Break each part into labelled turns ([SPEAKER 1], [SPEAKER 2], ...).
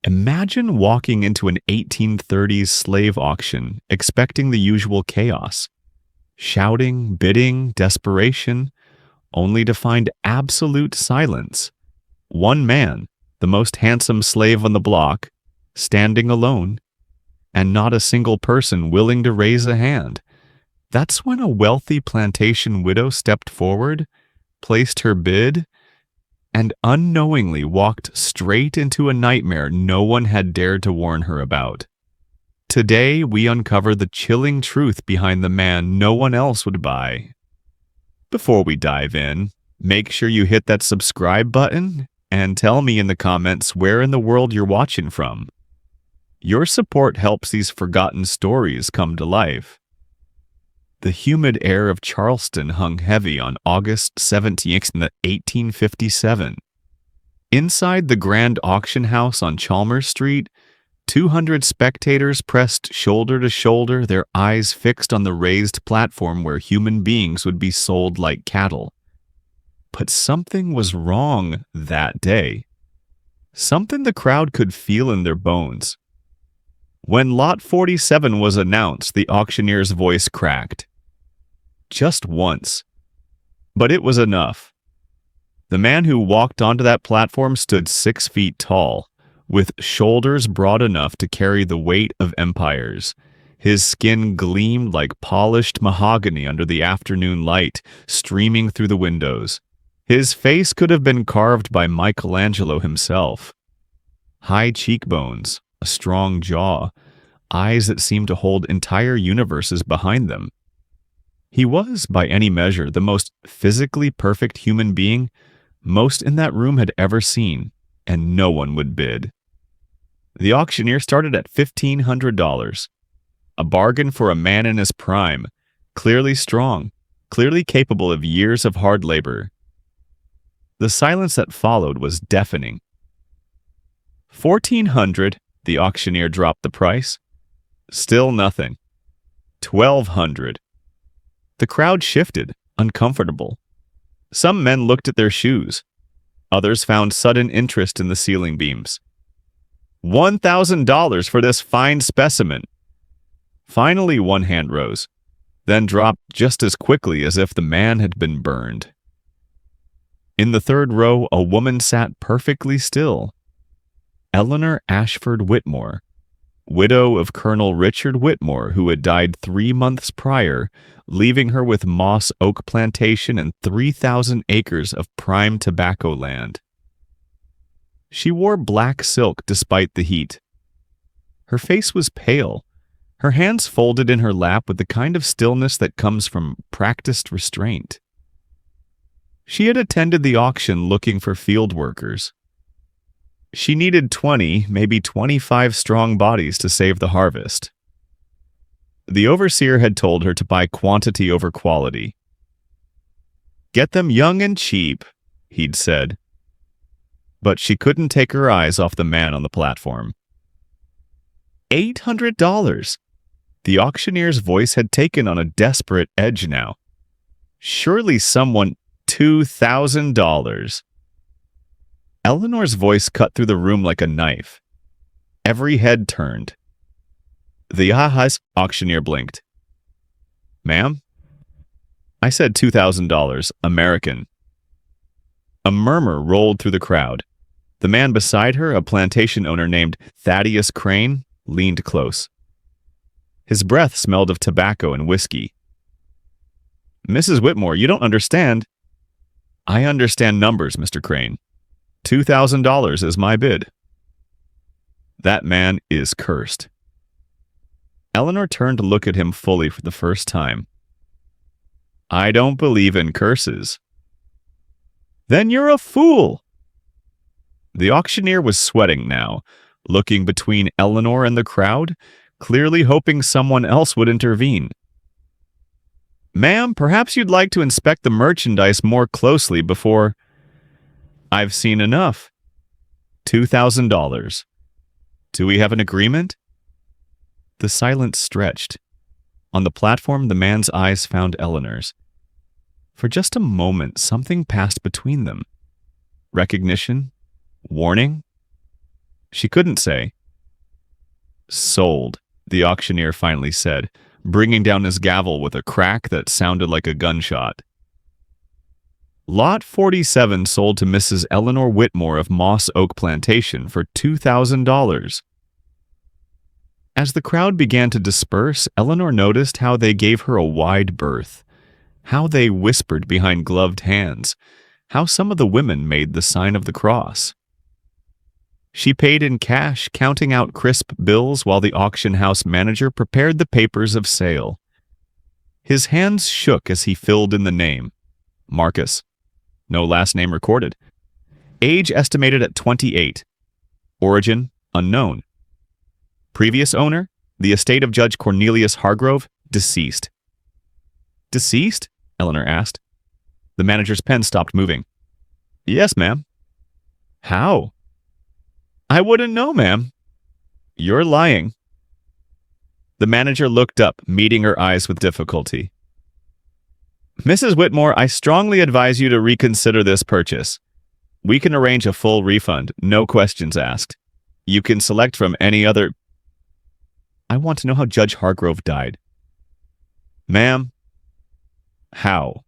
[SPEAKER 1] Imagine walking into an 1830s slave auction expecting the usual chaos. Shouting, bidding, desperation, only to find absolute silence. One man, the most handsome slave on the block, standing alone, and not a single person willing to raise a hand. That's when a wealthy plantation widow stepped forward, placed her bid, and unknowingly walked straight into a nightmare no one had dared to warn her about. Today, we uncover the chilling truth behind the man no one else would buy. Before we dive in, make sure you hit that subscribe button and tell me in the comments where in the world you're watching from. Your support helps these forgotten stories come to life. The humid air of Charleston hung heavy on August 17th, 1857. Inside the grand auction house on Chalmers Street, 200 spectators pressed shoulder to shoulder, their eyes fixed on the raised platform where human beings would be sold like cattle. But something was wrong that day. Something the crowd could feel in their bones. When Lot 47 was announced, the auctioneer's voice cracked. Just once. But it was enough. The man who walked onto that platform stood 6 feet tall, with shoulders broad enough to carry the weight of empires. His skin gleamed like polished mahogany under the afternoon light streaming through the windows. His face could have been carved by Michelangelo himself. High cheekbones, a strong jaw, eyes that seemed to hold entire universes behind them. He was, by any measure, the most physically perfect human being most in that room had ever seen, and no one would bid. The auctioneer started at $1,500, a bargain for a man in his prime, clearly strong, clearly capable of years of hard labor. The silence that followed was deafening. $1,400, the auctioneer dropped the price. Still nothing. $1,200. The crowd shifted, uncomfortable. Some men looked at their shoes. Others found sudden interest in the ceiling beams. $1,000 for this fine specimen. Finally, one hand rose, then dropped just as quickly as if the man had been burned. In the third row, a woman sat perfectly still. Eleanor Ashford Whitmore, widow of Colonel Richard Whitmore, who had died 3 months prior, leaving her with Moss Oak Plantation and 3,000 acres of prime tobacco land. She wore black silk despite the heat. Her face was pale, her hands folded in her lap with the kind of stillness that comes from practiced restraint. She had attended the auction looking for field workers. She needed 20, maybe 25 strong bodies to save the harvest. The overseer had told her to buy quantity over quality. "Get them young and cheap," he'd said. But she couldn't take her eyes off the man on the platform. $800. The auctioneer's voice had taken on a desperate edge now. Surely someone... $2,000. Eleanor's voice cut through the room like a knife. Every head turned. The auctioneer blinked. "Ma'am?" "I said $2,000, American." A murmur rolled through the crowd. The man beside her, a plantation owner named Thaddeus Crane, leaned close. His breath smelled of tobacco and whiskey. "Mrs. Whitmore, you don't understand." "I understand numbers, Mr. Crane. $2,000 is my bid." "That man is cursed." Eleanor turned to look at him fully for the first time. "I don't believe in curses." "Then you're a fool." The auctioneer was sweating now, looking between Eleanor and the crowd, clearly hoping someone else would intervene. "Ma'am, perhaps you'd like to inspect the merchandise more closely before—" "I've seen enough. $2,000. Do we have an agreement?" The silence stretched. On the platform, the man's eyes found Eleanor's. For just a moment, something passed between them. Recognition? Warning? She couldn't say. Sold, the auctioneer finally said, bringing down his gavel with a crack that sounded like a gunshot. Lot 47 sold to Mrs. Eleanor Whitmore of Moss Oak Plantation for $2,000. As the crowd began to disperse, Eleanor noticed how they gave her a wide berth, how they whispered behind gloved hands, how some of the women made the sign of the cross. She paid in cash, counting out crisp bills while the auction house manager prepared the papers of sale. His hands shook as he filled in the name. Marcus. No last name recorded. Age estimated at 28. Origin unknown. Previous owner, the estate of Judge Cornelius Hargrove, deceased. Deceased? Eleanor asked. The manager's pen stopped moving. Yes, ma'am. How? I wouldn't know, ma'am. You're lying. The manager looked up, meeting her eyes with difficulty. Mrs. Whitmore, I strongly advise you to reconsider this purchase. We can arrange a full refund, no questions asked. You can select from any other... I want to know how Judge Hargrove died. Ma'am. How?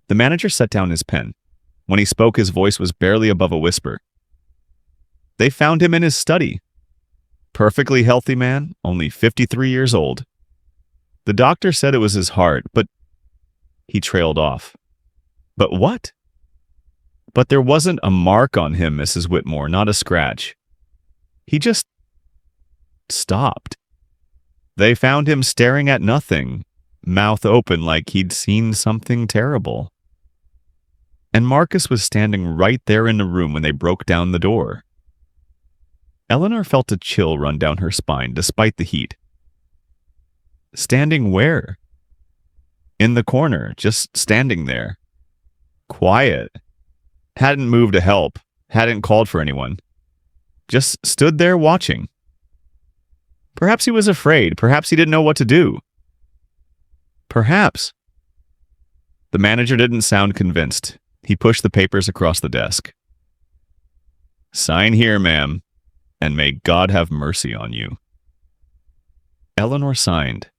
[SPEAKER 1] The manager set down his pen. When he spoke, his voice was barely above a whisper. They found him in his study. Perfectly healthy man, only 53 years old. The doctor said it was his heart, but... He trailed off. But what? But there wasn't a mark on him, Mrs. Whitmore, not a scratch. He just... stopped. They found him staring at nothing, mouth open like he'd seen something terrible. And Marcus was standing right there in the room when they broke down the door. Eleanor felt a chill run down her spine despite the heat. Standing where? In the corner, just standing there. Quiet. Hadn't moved to help, hadn't called for anyone. Just stood there watching. Perhaps he was afraid, perhaps he didn't know what to do. Perhaps. The manager didn't sound convinced. He pushed the papers across the desk. Sign here, ma'am, and may God have mercy on you. Eleanor signed.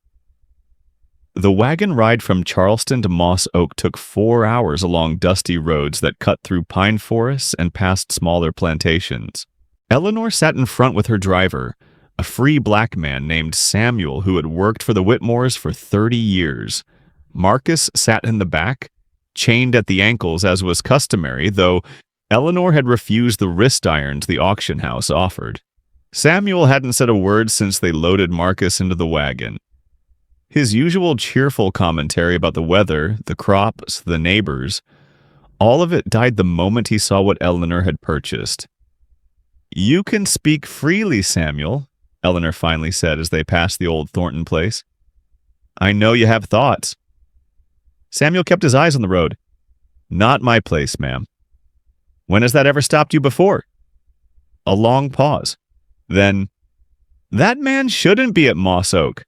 [SPEAKER 1] The wagon ride from Charleston to Moss Oak took 4 hours along dusty roads that cut through pine forests and past smaller plantations. Eleanor sat in front with her driver, a free black man named Samuel who had worked for the Whitmores for 30 years. Marcus sat in the back, chained at the ankles as was customary, though Eleanor had refused the wrist irons the auction house offered. Samuel hadn't said a word since they loaded Marcus into the wagon. His usual cheerful commentary about the weather, the crops, the neighbors, all of it died the moment he saw what Eleanor had purchased. You can speak freely, Samuel, Eleanor finally said as they passed the old Thornton place. I know you have thoughts. Samuel kept his eyes on the road. Not my place, ma'am. When has that ever stopped you before? A long pause. Then, that man shouldn't be at Moss Oak.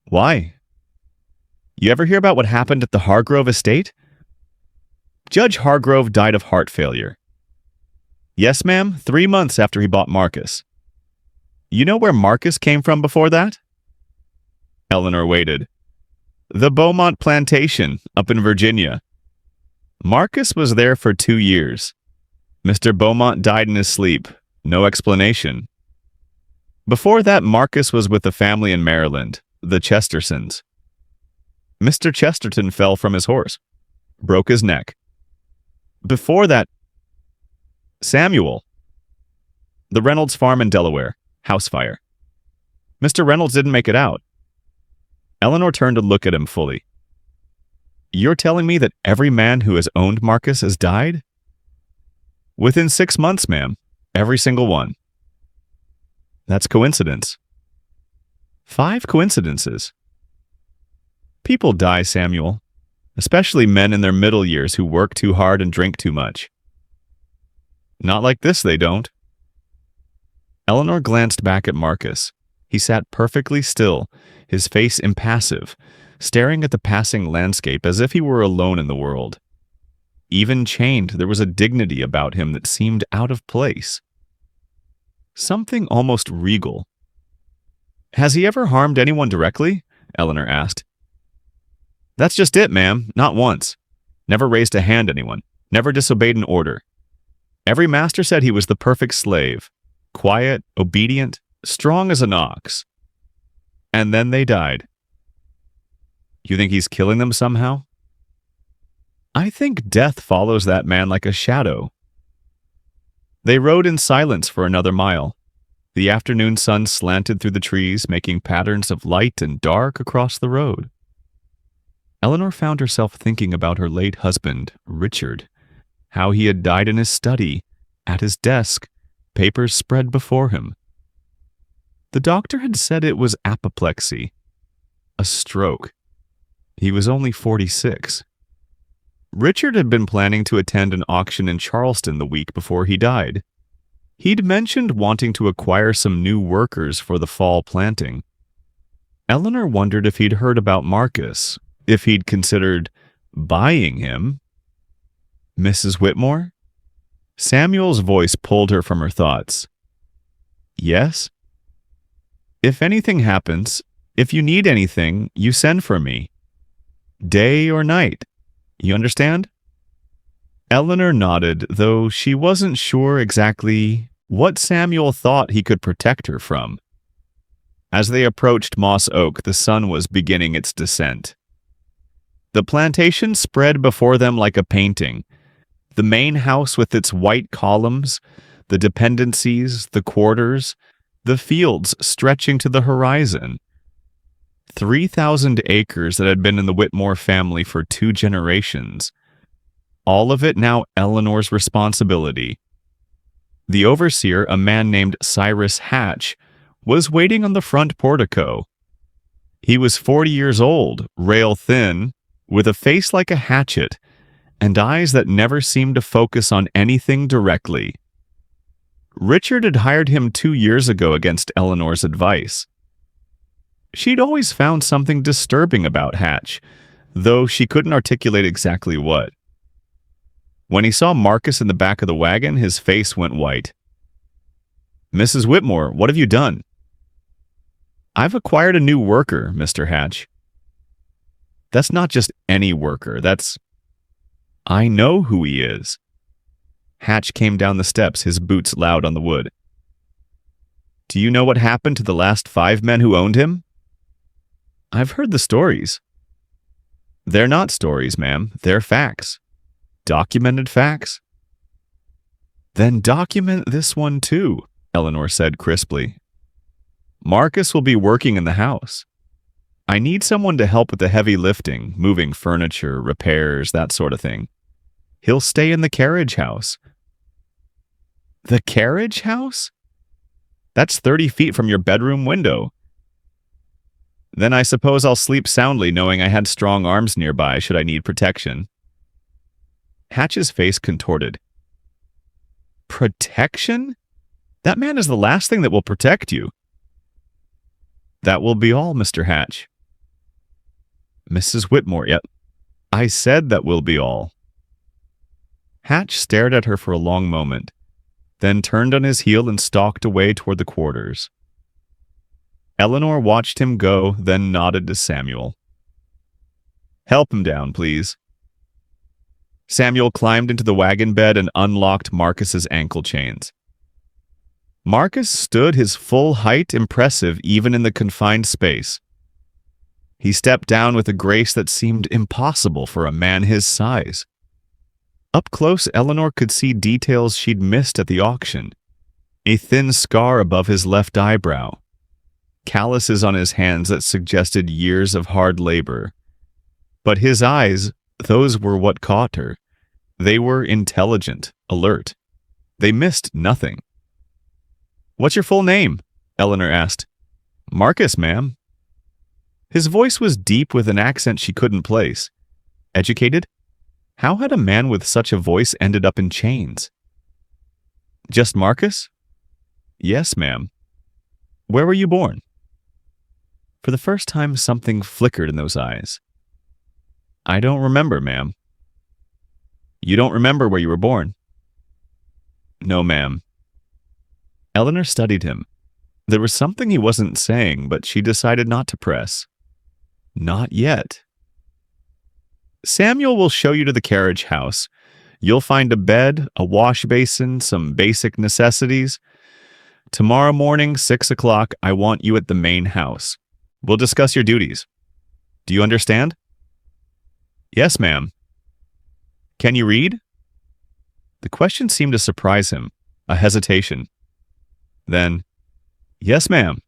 [SPEAKER 1] Why? You ever hear about what happened at the Hargrove estate? Judge Hargrove died of heart failure. Yes, ma'am, 3 months after he bought Marcus. You know where Marcus came from before that? Eleanor waited. The Beaumont Plantation, up in Virginia. Marcus was there for 2 years. Mr. Beaumont died in his sleep. No explanation. Before that, Marcus was with a family in Maryland, the Chestersons. Mr. Chesterton fell from his horse. Broke his neck. Before that, Samuel. The Reynolds farm in Delaware. House fire. Mr. Reynolds didn't make it out. Eleanor turned to look at him fully. You're telling me that every man who has owned Marcus has died? Within 6 months, ma'am. Every single one. That's coincidence. 5 coincidences. People die, Samuel. Especially men in their middle years who work too hard and drink too much. Not like this, they don't. Eleanor glanced back at Marcus. He sat perfectly still, his face impassive, staring at the passing landscape as if he were alone in the world. Even chained, there was a dignity about him that seemed out of place. something almost regal. Has he ever harmed anyone directly? Eleanor asked. That's just it, ma'am. Not once. Never raised a hand at anyone. Never disobeyed an order. Every master said he was the perfect slave. Quiet, obedient, strong as an ox. And then they died. You think he's killing them somehow? I think death follows that man like a shadow. They rode in silence for another mile. The afternoon sun slanted through the trees, making patterns of light and dark across the road. Eleanor found herself thinking about her late husband, Richard, how he had died in his study, at his desk, papers spread before him. The doctor had said it was apoplexy, a stroke. He was only 46. Richard had been planning to attend an auction in Charleston the week before he died. He'd mentioned wanting to acquire some new workers for the fall planting. Eleanor wondered if he'd heard about Marcus, if he'd considered buying him. Mrs. Whitmore? Samuel's voice pulled her from her thoughts. Yes? If anything happens, if you need anything, you send for me. Day or night. You understand? Eleanor nodded, though she wasn't sure exactly what Samuel thought he could protect her from. As they approached Moss Oak, the sun was beginning its descent. The plantation spread before them like a painting. The main house with its white columns, the dependencies, the quarters, the fields stretching to the horizon. 3,000 acres that had been in the Whitmore family for 2 generations. All of it now Eleanor's responsibility. The overseer, a man named Cyrus Hatch, was waiting on the front portico. He was 40 years old, rail-thin, with a face like a hatchet, and eyes that never seemed to focus on anything directly. Richard had hired him 2 years ago against Eleanor's advice. She'd always found something disturbing about Hatch, though she couldn't articulate exactly what. When he saw Marcus in the back of the wagon, his face went white. Mrs. Whitmore, what have you done? I've acquired a new worker, Mr. Hatch. That's not just any worker, that's... I know who he is. Hatch came down the steps, his boots loud on the wood. Do you know what happened to the last 5 men who owned him? I've heard the stories. They're not stories, ma'am. They're facts. Documented facts. Then document this one too, Eleanor said crisply. Marcus will be working in the house. I need someone to help with the heavy lifting, moving furniture, repairs, that sort of thing. He'll stay in the carriage house. The carriage house? That's 30 feet from your bedroom window. Then I suppose I'll sleep soundly knowing I had strong arms nearby should I need protection. Hatch's face contorted. Protection? That man is the last thing that will protect you. That will be all, Mr. Hatch. Mrs. Whitmore, yet I said that will be all. Hatch stared at her for a long moment, then turned on his heel and stalked away toward the quarters. Eleanor watched him go, then nodded to Samuel. Help him down, please. Samuel climbed into the wagon bed and unlocked Marcus's ankle chains. Marcus stood his full height, impressive even in the confined space. He stepped down with a grace that seemed impossible for a man his size. Up close, Eleanor could see details she'd missed at the auction. A thin scar above his left eyebrow. Calluses on his hands that suggested years of hard labor. But his eyes, those were what caught her. They were intelligent, alert. They missed nothing. What's your full name? Eleanor asked. Marcus, ma'am. His voice was deep with an accent she couldn't place. Educated? How had a man with such a voice ended up in chains? Just Marcus? Yes, ma'am. Where were you born? For the first time, something flickered in those eyes. I don't remember, ma'am. You don't remember where you were born? No, ma'am. Eleanor studied him. There was something he wasn't saying, but she decided not to press. Not yet. Samuel will show you to the carriage house. You'll find a bed, a wash basin, some basic necessities. Tomorrow morning, 6 o'clock, I want you at the main house. We'll discuss your duties. Do you understand? Yes, ma'am. Can you read? The question seemed to surprise him, a hesitation. Then, yes, ma'am.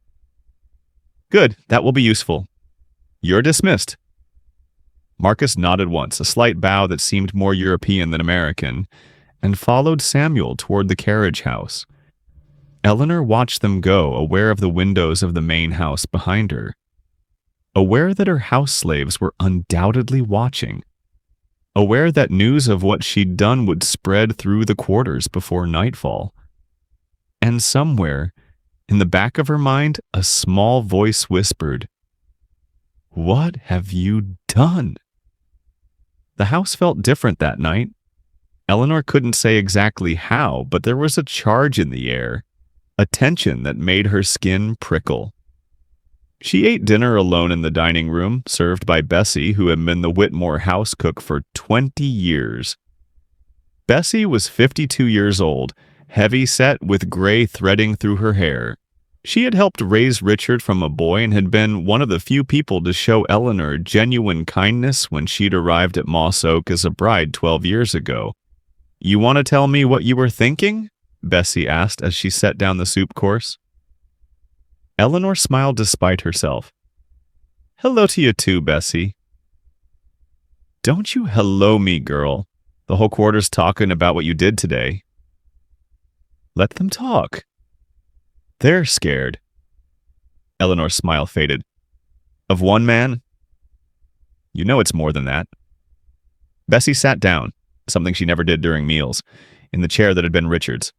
[SPEAKER 1] Good, that will be useful. You're dismissed. Marcus nodded once, a slight bow that seemed more European than American, and followed Samuel toward the carriage house. Eleanor watched them go, aware of the windows of the main house behind her, aware that her house slaves were undoubtedly watching, aware that news of what she'd done would spread through the quarters before nightfall. And somewhere, in the back of her mind, a small voice whispered, "What have you done?" The house felt different that night. Eleanor couldn't say exactly how, but there was a charge in the air, a tension that made her skin prickle. She ate dinner alone in the dining room, served by Bessie, who had been the Whitmore house cook for 20 years. Bessie was 52 years old, heavy-set with gray threading through her hair. She had helped raise Richard from a boy and had been one of the few people to show Eleanor genuine kindness when she'd arrived at Moss Oak as a bride 12 years ago. "You want to tell me what you were thinking?" Bessie asked as she set down the soup course. Eleanor smiled despite herself. "Hello to you too, Bessie." "Don't you hello me, girl. The whole quarter's talking about what you did today." "Let them talk." "They're scared." Eleanor's smile faded. "Of one man?" "You know it's more than that." Bessie sat down, something she never did during meals, in the chair that had been Richard's.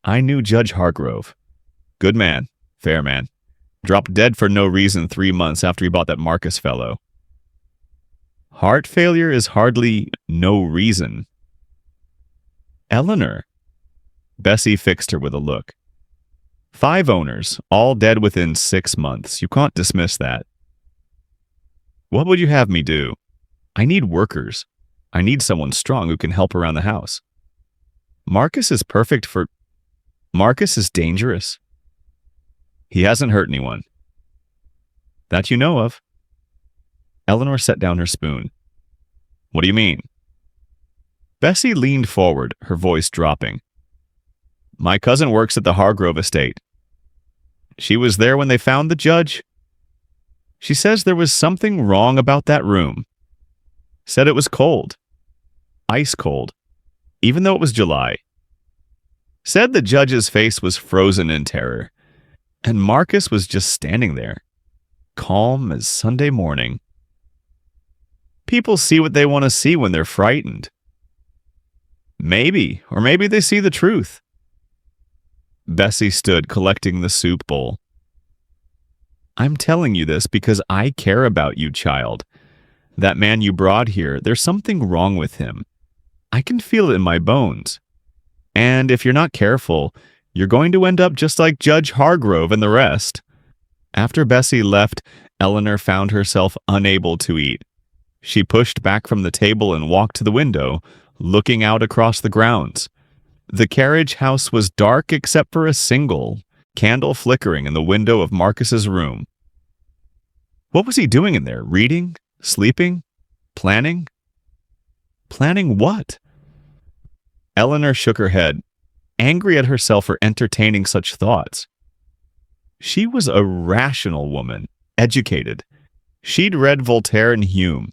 [SPEAKER 1] "I knew Judge Hargrove. Good man, fair man. Dropped dead for no reason 3 months after he bought that Marcus fellow." "Heart failure is hardly no reason." "Eleanor." Bessie fixed her with a look. 5 owners, all dead within 6 months. You can't dismiss that. "What would you have me do?" "I need workers. I need someone strong who can help around the house." "Marcus is perfect for..." "Marcus is dangerous." "He hasn't hurt anyone." "That you know of." Eleanor set down her spoon. "What do you mean?" Bessie leaned forward, her voice dropping. "My cousin works at the Hargrove estate. She was there when they found the judge. She says there was something wrong about that room. Said it was cold. Ice cold. Even though it was July. Said the judge's face was frozen in terror. And Marcus was just standing there, calm as Sunday morning. People see what they want to see when they're frightened. Maybe, or maybe they see the truth." Bessie stood collecting the soup bowl. "I'm telling you this because I care about you, child. That man you brought here, there's something wrong with him. I can feel it in my bones. And if you're not careful, you're going to end up just like Judge Hargrove and the rest." After Bessie left, Eleanor found herself unable to eat. She pushed back from the table and walked to the window, looking out across the grounds. The carriage house was dark except for a single candle flickering in the window of Marcus's room. What was he doing in there? Reading? Sleeping? Planning? Planning what? Eleanor shook her head, angry at herself for entertaining such thoughts. She was a rational woman, educated. She'd read Voltaire and Hume.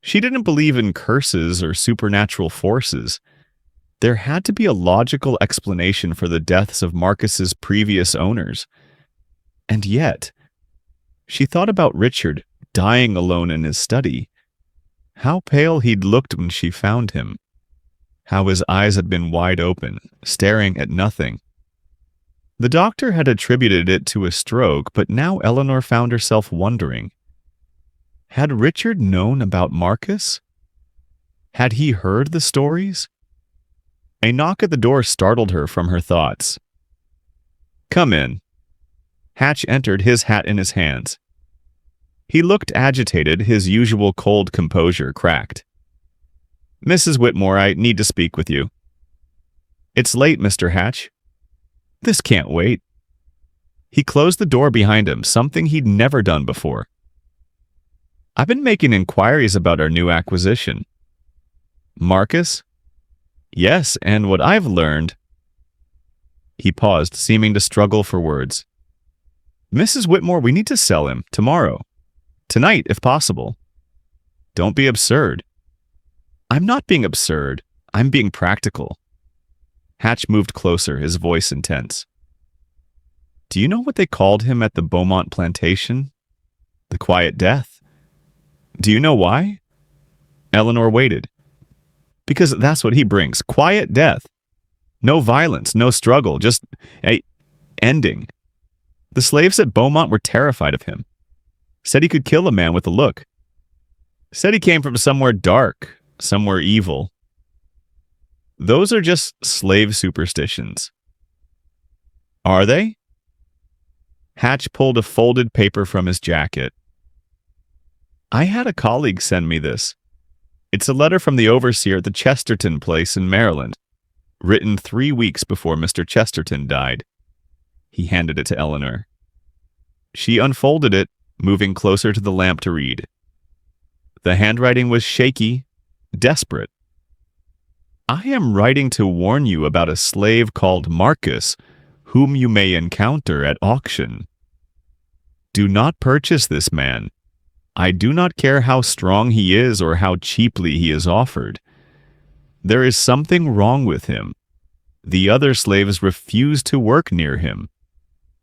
[SPEAKER 1] She didn't believe in curses or supernatural forces. There had to be a logical explanation for the deaths of Marcus's previous owners. And yet, she thought about Richard dying alone in his study. How pale he'd looked when she found him. How his eyes had been wide open, staring at nothing. The doctor had attributed it to a stroke, but now Eleanor found herself wondering. Had Richard known about Marcus? Had he heard the stories? A knock at the door startled her from her thoughts. Come in." Hatch entered, his hat in his hands. He looked agitated, his usual cold composure cracked. "Mrs. Whitmore, I need to speak with you." "It's late, Mr. Hatch." "This can't wait." He closed the door behind him, something he'd never done before. "I've been making inquiries about our new acquisition." "Marcus?" "Yes, and what I've learned—" He paused, seeming to struggle for words. "Mrs. Whitmore, we need to sell him tomorrow. Tonight, if possible." "Don't be absurd." "I'm not being absurd. I'm being practical." Hatch moved closer, his voice intense. "Do you know what they called him at the Beaumont plantation? The Quiet Death. Do you know why?" Eleanor waited. "Because that's what he brings. Quiet death. No violence, no struggle, just a ending. The slaves at Beaumont were terrified of him. Said he could kill a man with a look. Said he came from somewhere dark, somewhere evil. Those are just slave superstitions." "Are they?" Hatch pulled a folded paper from his jacket. "I had a colleague send me this. It's a letter from the overseer at the Chesterton place in Maryland, written 3 weeks before Mr. Chesterton died." He handed it to Eleanor. She unfolded it, moving closer to the lamp to read. The handwriting was shaky, desperate. "I am writing to warn you about a slave called Marcus, whom you may encounter at auction. Do not purchase this man. I do not care how strong he is or how cheaply he is offered. There is something wrong with him. The other slaves refuse to work near him.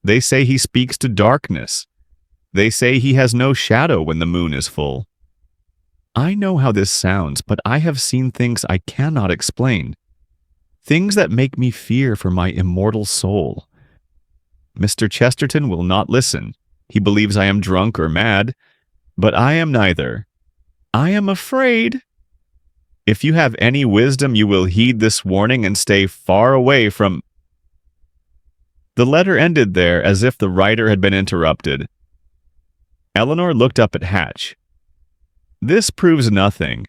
[SPEAKER 1] They say he speaks to darkness. They say he has no shadow when the moon is full. I know how this sounds, but I have seen things I cannot explain. Things that make me fear for my immortal soul. Mr. Chesterton will not listen. He believes I am drunk or mad, but I am neither. I am afraid. If you have any wisdom, you will heed this warning and stay far away from—" The letter ended there as if the writer had been interrupted. Eleanor looked up at Hatch. "This proves nothing.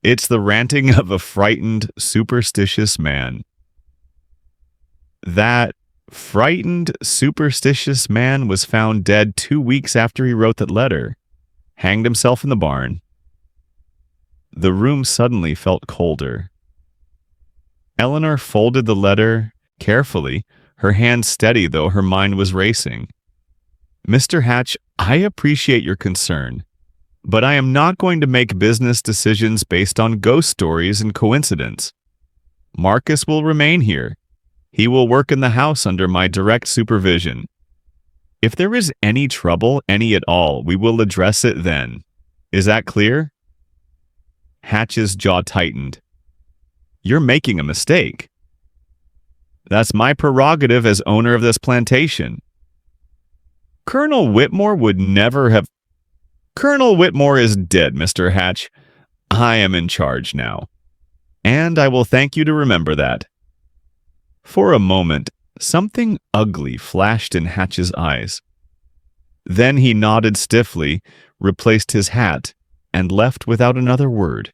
[SPEAKER 1] It's the ranting of a frightened, superstitious man." That frightened, superstitious man was found dead 2 weeks after he wrote that letter. Hanged himself in the barn. The room suddenly felt colder. Eleanor folded the letter carefully, her hand steady though her mind was racing. "Mr. Hatch, I appreciate your concern, but I am not going to make business decisions based on ghost stories and coincidence. Marcus will remain here. He will work in the house under my direct supervision. If there is any trouble, any at all, we will address it then. Is that clear?" Hatch's jaw tightened. "You're making a mistake." "That's my prerogative as owner of this plantation." "Colonel Whitmore would never have—" "Colonel Whitmore is dead, Mr. Hatch. I am in charge now. And I will thank you to remember that." For a moment, something ugly flashed in Hatch's eyes. Then he nodded stiffly, replaced his hat, and left without another word.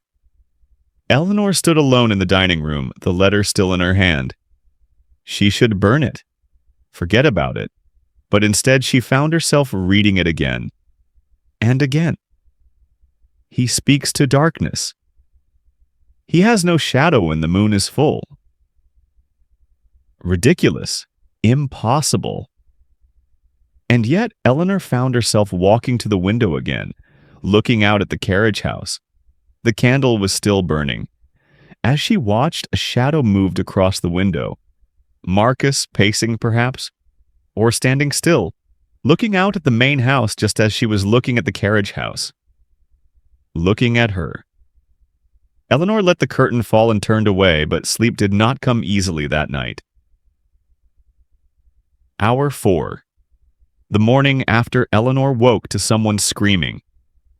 [SPEAKER 1] Eleanor stood alone in the dining room, the letter still in her hand. She should burn it. Forget about it. But instead she found herself reading it again. And again. He speaks to darkness. He has no shadow when the moon is full. Ridiculous. Impossible. And yet Eleanor found herself walking to the window again, looking out at the carriage house. The candle was still burning. As she watched, a shadow moved across the window. Marcus pacing, perhaps, or standing still, looking out at the main house just as she was looking at the carriage house. Looking at her. Eleanor let the curtain fall and turned away, but sleep did not come easily that night. Hour 4. The morning after Eleanor woke to someone screaming.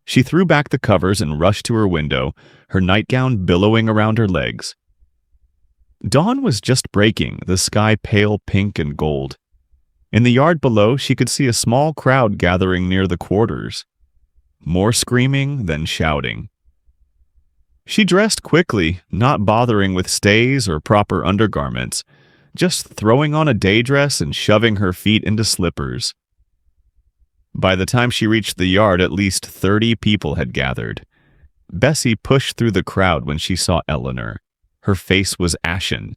[SPEAKER 1] She threw back the covers and rushed to her window, her nightgown billowing around her legs. Dawn was just breaking, the sky pale pink and gold. In the yard below, she could see a small crowd gathering near the quarters. More screaming than shouting. She dressed quickly, not bothering with stays or proper undergarments, just throwing on a day dress and shoving her feet into slippers. By the time she reached the yard, at least 30 people had gathered. Bessie pushed through the crowd when she saw Eleanor. Her face was ashen.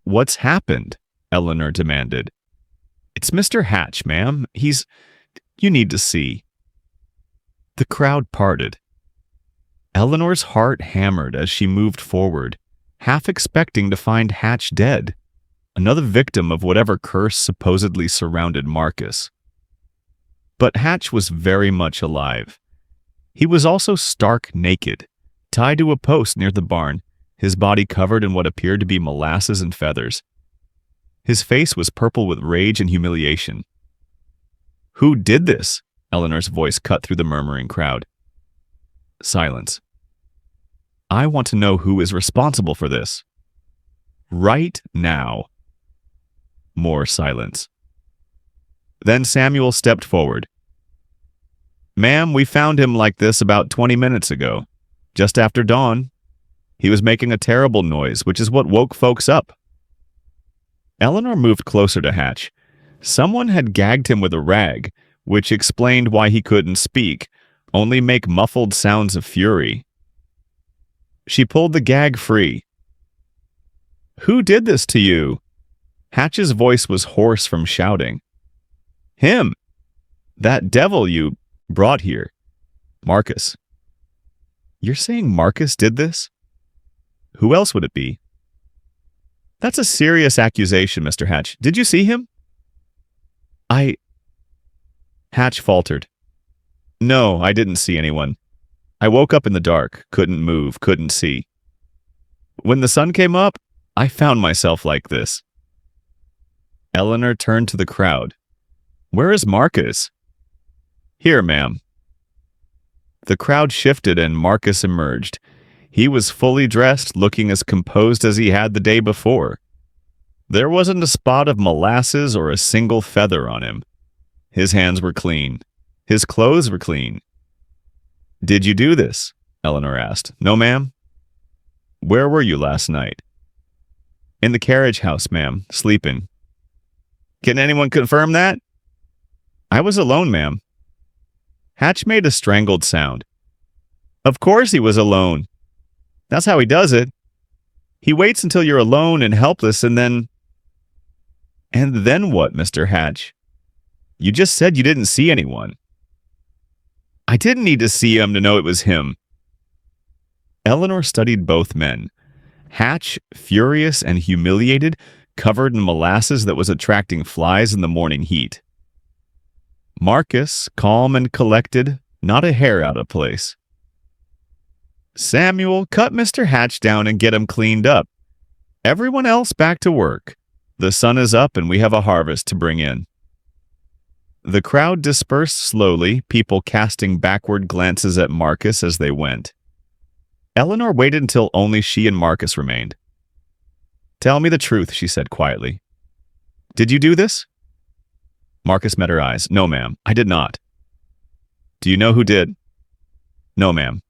[SPEAKER 1] "What's happened?" Eleanor demanded. "It's Mr. Hatch, ma'am. You need to see." The crowd parted. Eleanor's heart hammered as she moved forward, half expecting to find Hatch dead, another victim of whatever curse supposedly surrounded Marcus. But Hatch was very much alive. He was also stark naked, tied to a post near the barn, his body covered in what appeared to be molasses and feathers. His face was purple with rage and humiliation. "Who did this?" Eleanor's voice cut through the murmuring crowd. Silence. "I want to know who is responsible for this. Right now." More silence. Then Samuel stepped forward. "Ma'am, we found him like this about 20 minutes ago, just after dawn. He was making a terrible noise, which is what woke folks up." Eleanor moved closer to Hatch. Someone had gagged him with a rag, which explained why he couldn't speak, only make muffled sounds of fury. She pulled the gag free. "Who did this to you?" Hatch's voice was hoarse from shouting. "Him. That devil you brought here. Marcus." "You're saying Marcus did this?" "Who else would it be?" "That's a serious accusation, Mr. Hatch. Did you see him?" Hatch faltered. "No, I didn't see anyone. I woke up in the dark, couldn't move, couldn't see. When the sun came up, I found myself like this." Eleanor turned to the crowd. "Where is Marcus?" "Here, ma'am." The crowd shifted and Marcus emerged. He was fully dressed, looking as composed as he had the day before. There wasn't a spot of molasses or a single feather on him. His hands were clean. His clothes were clean. "Did you do this?" Eleanor asked. "No, ma'am." "Where were you last night?" "In the carriage house, ma'am, sleeping." "Can anyone confirm that?" "I was alone, ma'am." Hatch made a strangled sound. "Of course he was alone. That's how he does it. He waits until you're alone and helpless and then..." "And then what, Mr. Hatch? You just said you didn't see anyone." "I didn't need to see him to know it was him." Eleanor studied both men. Hatch, furious and humiliated, covered in molasses that was attracting flies in the morning heat. Marcus, calm and collected, not a hair out of place. "Samuel, cut Mr. Hatch down and get him cleaned up. Everyone else back to work. The sun is up and we have a harvest to bring in." The crowd dispersed slowly, people casting backward glances at Marcus as they went. Eleanor waited until only she and Marcus remained. "Tell me the truth," she said quietly. "Did you do this?" Marcus met her eyes. "No, ma'am, I did not." "Do you know who did?" "No, ma'am."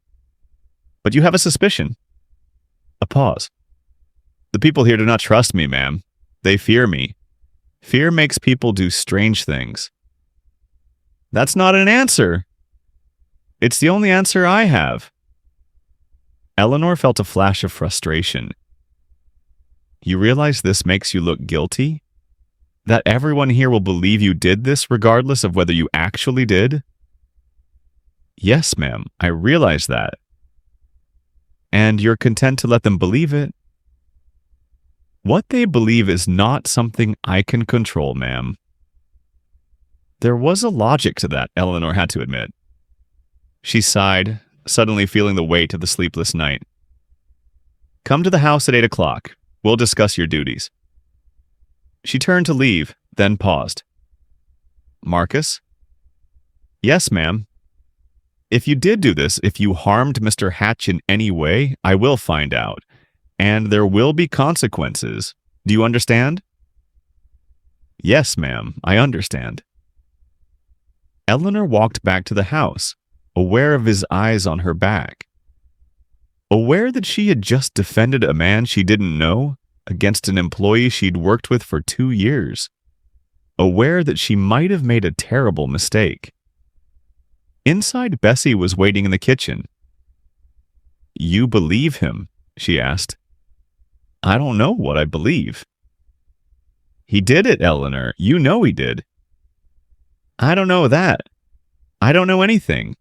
[SPEAKER 1] "But you have a suspicion." A pause. "The people here do not trust me, ma'am. They fear me. Fear makes people do strange things." "That's not an answer." "It's the only answer I have." Eleanor felt a flash of frustration. "You realize this makes you look guilty? That everyone here will believe you did this regardless of whether you actually did?" "Yes, ma'am, I realize that." "And you're content to let them believe it?" "What they believe is not something I can control, ma'am." There was a logic to that, Eleanor had to admit. She sighed, suddenly feeling the weight of the sleepless night. "Come to the house at 8 o'clock. We'll discuss your duties." She turned to leave, then paused. "Marcus?" "Yes, ma'am. If you did do this, if you harmed Mr. Hatch in any way, I will find out. And there will be consequences. Do you understand?" Yes, ma'am, I understand. Eleanor walked back to the house, aware of his eyes on her back. Aware that she had just defended a man she didn't know against an employee she'd worked with for 2 years. Aware that she might have made a terrible mistake. Inside, Bessie was waiting in the kitchen. "You believe him?" she asked. "I don't know what I believe." "He did it, Eleanor. You know he did." "I don't know that. I don't know anything."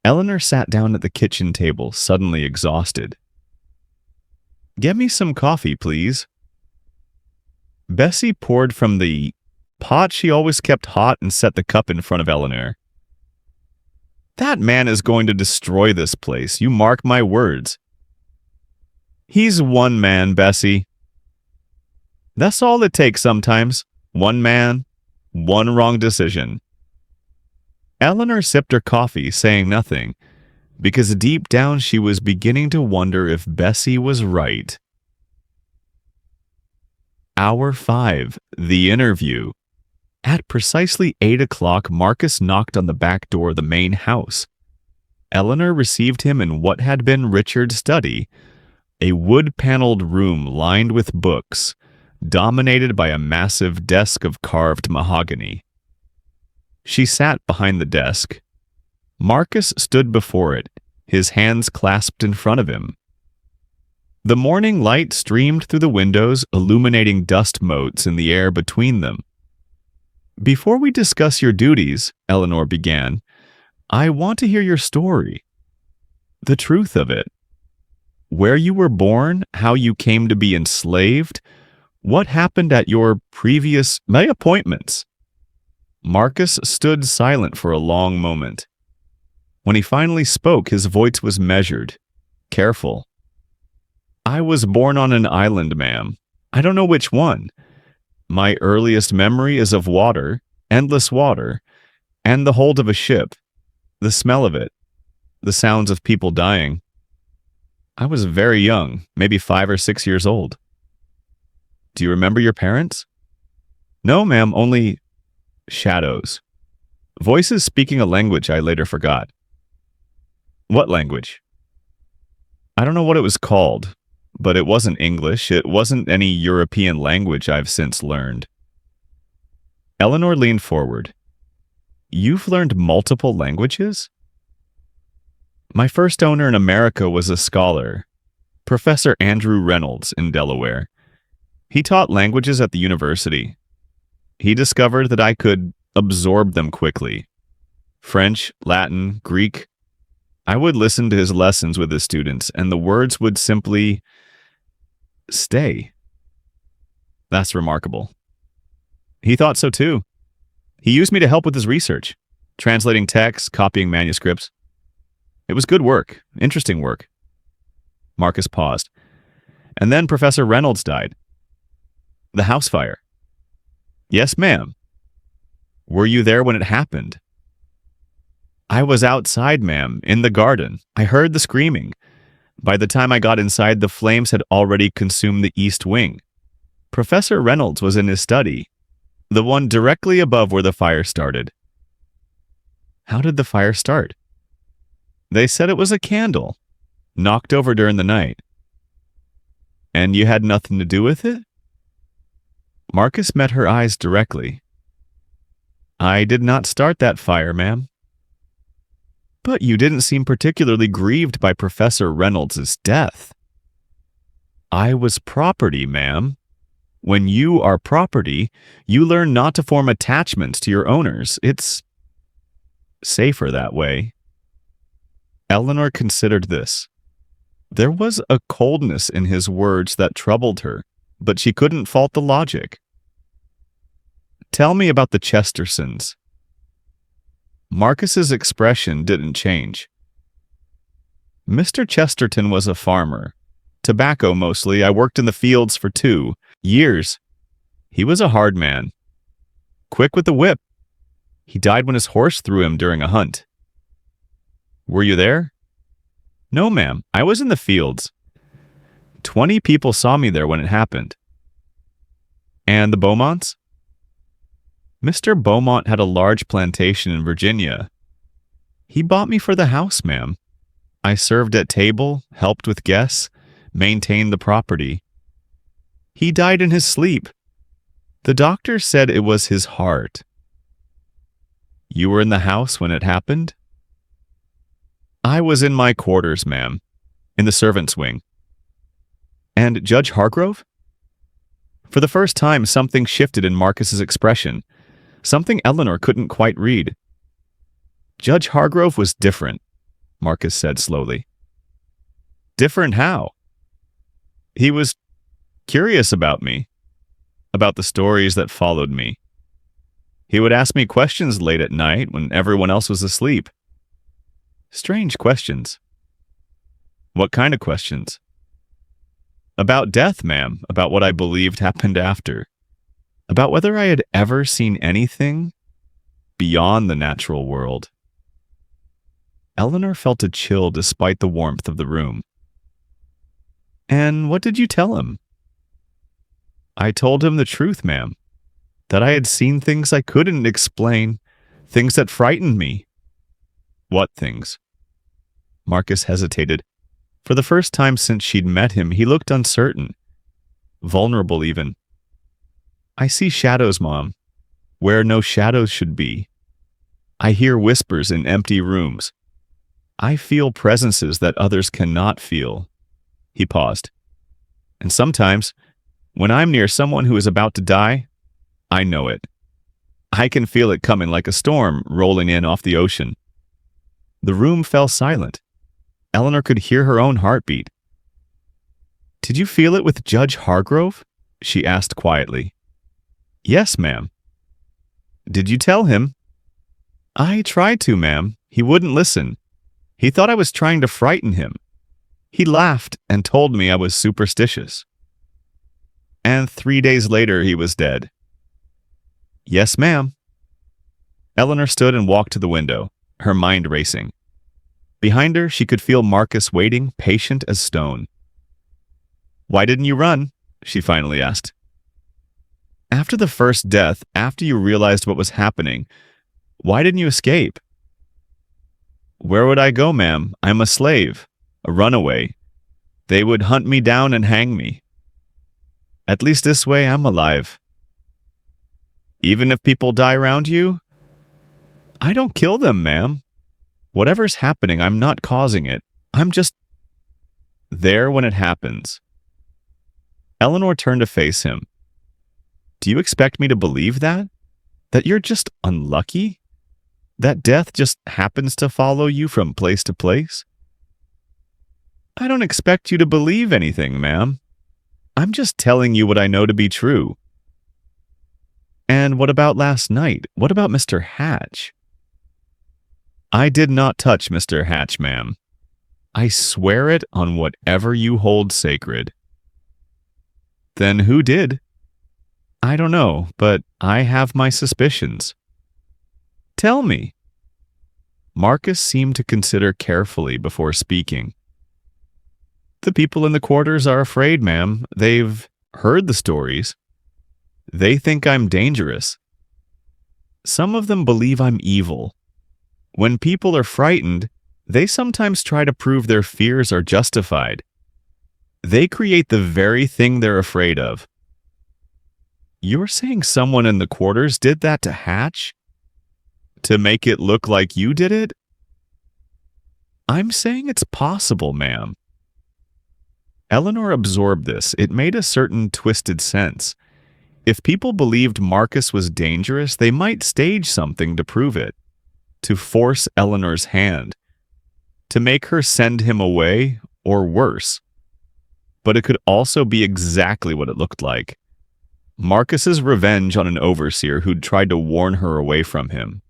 [SPEAKER 1] Eleanor sat down at the kitchen table, suddenly exhausted. "Get me some coffee, please." Bessie poured from the pot she always kept hot and set the cup in front of Eleanor. "That man is going to destroy this place, you mark my words." "He's one man, Bessie." "That's all it takes sometimes. One man, one wrong decision." Eleanor sipped her coffee, saying nothing, because deep down she was beginning to wonder if Bessie was right. Hour 5, the interview. At precisely 8 o'clock, Marcus knocked on the back door of the main house. Eleanor received him in what had been Richard's study, a wood-paneled room lined with books, dominated by a massive desk of carved mahogany. She sat behind the desk. Marcus stood before it, his hands clasped in front of him. The morning light streamed through the windows, illuminating dust motes in the air between them. "Before we discuss your duties," Eleanor began, "I want to hear your story. The truth of it. Where you were born, how you came to be enslaved, what happened at your previous appointments." Marcus stood silent for a long moment. When he finally spoke, his voice was measured, careful. "I was born on an island, ma'am. I don't know which one. My earliest memory is of water, endless water, and the hold of a ship, the smell of it, the sounds of people dying. I was very young, maybe 5 or 6 years old." "Do you remember your parents?" "No, ma'am, only shadows. Voices speaking a language I later forgot." "What language?" "I don't know what it was called, but it wasn't English. It wasn't any European language I've since learned." Eleanor leaned forward. "You've learned multiple languages?" "My first owner in America was a scholar, Professor Andrew Reynolds in Delaware. He taught languages at the university. He discovered that I could absorb them quickly. French, Latin, Greek. I would listen to his lessons with his students, and the words would simply stay. That's remarkable." "He thought so too. He used me to help with his research, translating texts, copying manuscripts. It was good work, interesting work." Marcus paused. "And then Professor Reynolds died. The house fire." "Yes, ma'am." "Were you there when it happened?" "I was outside, ma'am, in the garden. I heard the screaming. By the time I got inside, the flames had already consumed the east wing. Professor Reynolds was in his study, the one directly above where the fire started." "How did the fire start?" "They said it was a candle, knocked over during the night." "And you had nothing to do with it?" Marcus met her eyes directly. "I did not start that fire, ma'am." "But you didn't seem particularly grieved by Professor Reynolds' death." "I was property, ma'am. When you are property, you learn not to form attachments to your owners. It's safer that way." Eleanor considered this. There was a coldness in his words that troubled her, but she couldn't fault the logic. "Tell me about the Chestersons." Marcus's expression didn't change. "Mr. Chesterton was a farmer. Tobacco mostly. I worked in the fields for 2 years. He was a hard man. Quick with the whip. He died when his horse threw him during a hunt." "Were you there?" "No, ma'am. I was in the fields. 20 people saw me there when it happened." And the Beaumonts? Mr. Beaumont had a large plantation in Virginia. He bought me for the house, ma'am. I served at table, helped with guests, maintained the property. He died in his sleep. The doctor said it was his heart. You were in the house when it happened? I was in my quarters, ma'am, in the servants' wing. And Judge Hargrove? For the first time, something shifted in Marcus's expression, something Eleanor couldn't quite read. Judge Hargrove was different, Marcus said slowly. Different how? He was curious about me, about the stories that followed me. He would ask me questions late at night when everyone else was asleep. Strange questions. What kind of questions? About death, ma'am, about what I believed happened after, about whether I had ever seen anything beyond the natural world. Eleanor felt a chill despite the warmth of the room. And what did you tell him? I told him the truth, ma'am, that I had seen things I couldn't explain, things that frightened me. What things? Marcus hesitated. For the first time since she'd met him, he looked uncertain, vulnerable even. I see shadows, Mom, where no shadows should be. I hear whispers in empty rooms. I feel presences that others cannot feel. He paused. And sometimes, when I'm near someone who is about to die, I know it. I can feel it coming like a storm rolling in off the ocean. The room fell silent. Eleanor could hear her own heartbeat. Did you feel it with Judge Hargrove? She asked quietly. Yes, ma'am. Did you tell him? I tried to, ma'am. He wouldn't listen. He thought I was trying to frighten him. He laughed and told me I was superstitious. And 3 days later, he was dead. Yes, ma'am. Eleanor stood and walked to the window, her mind racing. Behind her, she could feel Marcus waiting, patient as stone. Why didn't you run? She finally asked. After the first death, after you realized what was happening, why didn't you escape? Where would I go, ma'am? I'm a slave, a runaway. They would hunt me down and hang me. At least this way, I'm alive. Even if people die around you? I don't kill them, ma'am. Whatever's happening, I'm not causing it. I'm just there when it happens. Eleanor turned to face him. Do you expect me to believe that? That you're just unlucky? That death just happens to follow you from place to place? I don't expect you to believe anything, ma'am. I'm just telling you what I know to be true. And what about last night? What about Mr. Hatch? I did not touch Mr. Hatch, ma'am. I swear it on whatever you hold sacred. Then who did? I don't know, but I have my suspicions. Tell me. Marcus seemed to consider carefully before speaking. The people in the quarters are afraid, ma'am. They've heard the stories. They think I'm dangerous. Some of them believe I'm evil. When people are frightened, they sometimes try to prove their fears are justified. They create the very thing they're afraid of. You're saying someone in the quarters did that to Hatch? To make it look like you did it? I'm saying it's possible, ma'am. Eleanor absorbed this. It made a certain twisted sense. If people believed Marcus was dangerous, they might stage something to prove it, to force Eleanor's hand, to make her send him away, or worse. But it could also be exactly what it looked like. Marcus's revenge on an overseer who'd tried to warn her away from him.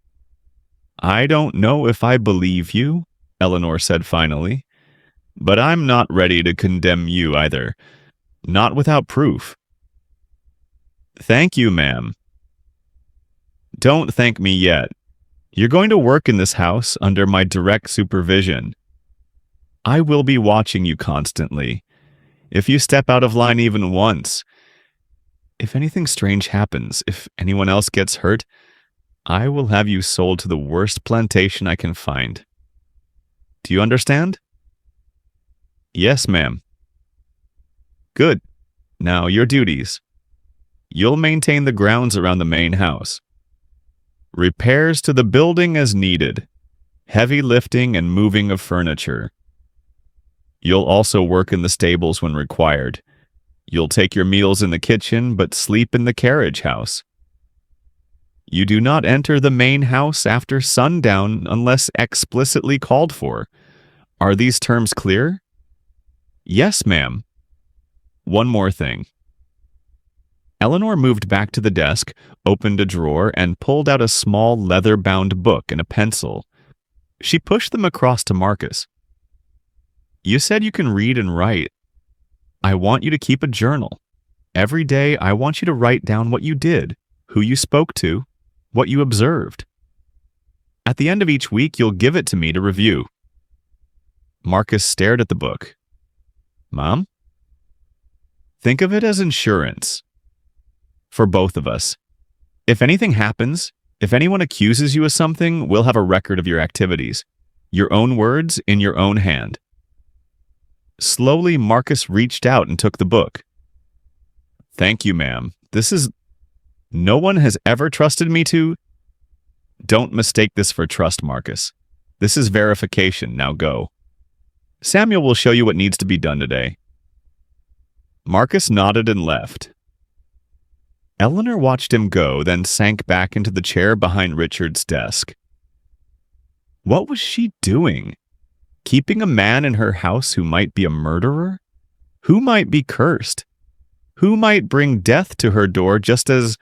[SPEAKER 1] I don't know if I believe you, Eleanor said finally, but I'm not ready to condemn you either. Not without proof. Thank you, ma'am. Don't thank me yet. You're going to work in this house under my direct supervision. I will be watching you constantly. If you step out of line even once, If anything strange happens, if anyone else gets hurt, I will have you sold to the worst plantation I can find. Do you understand? Yes, ma'am. Good. Now, your duties. You'll maintain the grounds around the main house. Repairs to the building as needed. Heavy lifting and moving of furniture. You'll also work in the stables when required. You'll take your meals in the kitchen, but sleep in the carriage house. You do not enter the main house after sundown unless explicitly called for. Are these terms clear? Yes, ma'am. One more thing. Eleanor moved back to the desk, opened a drawer, and pulled out a small leather-bound book and a pencil. She pushed them across to Marcus. You said you can read and write. I want you to keep a journal. Every day, I want you to write down what you did, who you spoke to, what you observed. At the end of each week, you'll give it to me to review. Marcus stared at the book. Mom? Think of it as insurance. For both of us. If anything happens, if anyone accuses you of something, we'll have a record of your activities. Your own words in your own hand. Slowly, Marcus reached out and took the book. Thank you, ma'am. No one has ever trusted me to... Don't mistake this for trust, Marcus. This is verification. Now go. Samuel will show you what needs to be done today. Marcus nodded and left. Eleanor watched him go, then sank back into the chair behind Richard's desk. What was she doing? Keeping a man in her house who might be a murderer? Who might be cursed? Who might bring death to her door just as